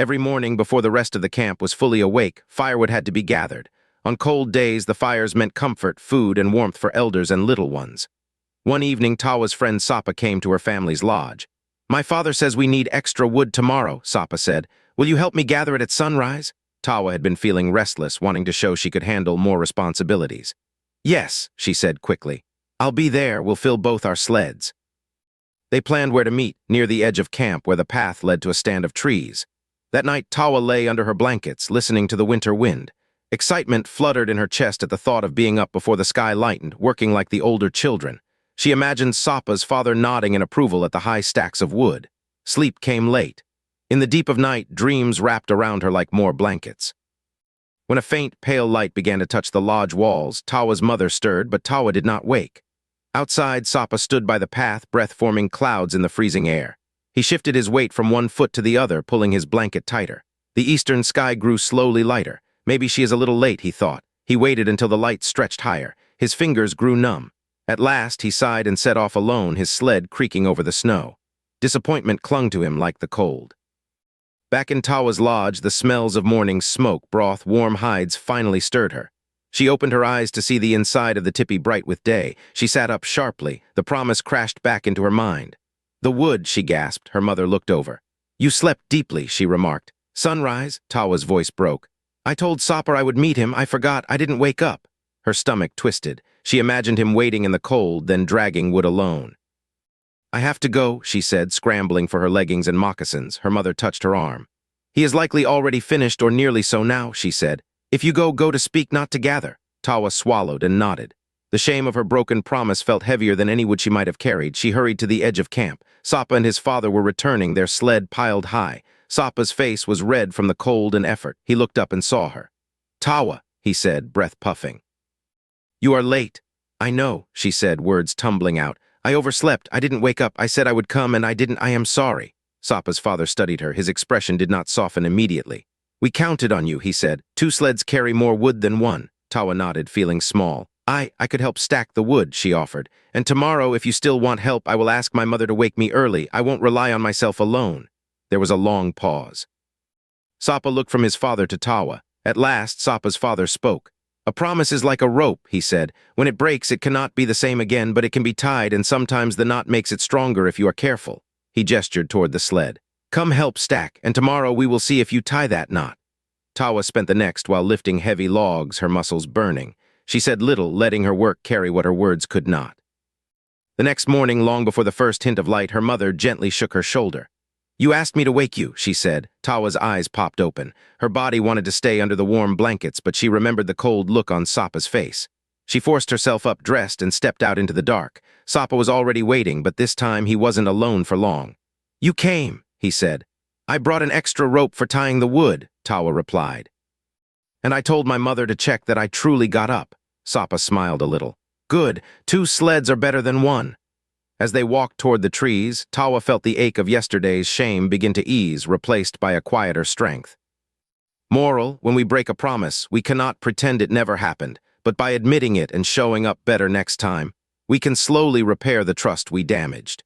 Every morning before the rest of the camp was fully awake, firewood had to be gathered. On cold days, the fires meant comfort, food, and warmth for elders and little ones. One evening, Tawa's friend Sapa came to her family's lodge. "My father says we need extra wood tomorrow," Sapa said. "Will you help me gather it at sunrise?" Tawa had been feeling restless, wanting to show she could handle more responsibilities. "Yes," she said quickly. "I'll be there. We'll fill both our sleds." They planned where to meet, near the edge of camp where the path led to a stand of trees. That night, Tawa lay under her blankets, listening to the winter wind. Excitement fluttered in her chest at the thought of being up before the sky lightened, working like the older children. She imagined Sapa's father nodding in approval at the high stacks of wood. Sleep came late. In the deep of night, dreams wrapped around her like more blankets. When a faint, pale light began to touch the lodge walls, Tawa's mother stirred, but Tawa did not wake. Outside, Sapa stood by the path, breath forming clouds in the freezing air. He shifted his weight from one foot to the other, pulling his blanket tighter. The eastern sky grew slowly lighter. Maybe she is a little late, he thought. He waited until the light stretched higher. His fingers grew numb. At last, he sighed and set off alone, his sled creaking over the snow. Disappointment clung to him like the cold. Back in Tawa's lodge, the smells of morning smoke, broth, warm hides finally stirred her. She opened her eyes to see the inside of the tipi bright with day. She sat up sharply. The promise crashed back into her mind. "The wood," she gasped. Her mother looked over. "You slept deeply," she remarked. "Sunrise?" Tawa's voice broke. "I told Sapa I would meet him. I forgot. I didn't wake up." Her stomach twisted. She imagined him waiting in the cold, then dragging wood alone. "I have to go," she said, scrambling for her leggings and moccasins. Her mother touched her arm. "He is likely already finished or nearly so now," she said. "If you go to speak, not to gather." Tawa swallowed and nodded. The shame of her broken promise felt heavier than any wood she might have carried. She hurried to the edge of camp. Sapa and his father were returning, their sled piled high. Sapa's face was red from the cold and effort. He looked up and saw her. "Tawa," he said, breath puffing. "You are late." "I know," she said, words tumbling out. "I overslept. I didn't wake up. I said I would come and I didn't. I am sorry." Sapa's father studied her. His expression did not soften immediately. "We counted on you," he said. "Two sleds carry more wood than one." Tawa nodded, feeling small. I could help stack the wood," she offered. "And tomorrow, if you still want help, I will ask my mother to wake me early. I won't rely on myself alone." There was a long pause. Sapa looked from his father to Tawa. At last, Sapa's father spoke. "A promise is like a rope," he said. "When it breaks, it cannot be the same again, but it can be tied, and sometimes the knot makes it stronger if you are careful." He gestured toward the sled. "Come help stack, and tomorrow we will see if you tie that knot." Tawa spent the next while lifting heavy logs, her muscles burning. She said little, letting her work carry what her words could not. The next morning, long before the first hint of light, her mother gently shook her shoulder. "You asked me to wake you," she said. Tawa's eyes popped open. Her body wanted to stay under the warm blankets, but she remembered the cold look on Sapa's face. She forced herself up, dressed, and stepped out into the dark. Sapa was already waiting, but this time he wasn't alone for long. "You came," he said. "I brought an extra rope for tying the wood," Tawa replied. "And I told my mother to check that I truly got up." Sapa smiled a little. "Good. 2 sleds are better than 1. As they walked toward the trees, Tawa felt the ache of yesterday's shame begin to ease, replaced by a quieter strength. Moral: when we break a promise, we cannot pretend it never happened, but by admitting it and showing up better next time, we can slowly repair the trust we damaged.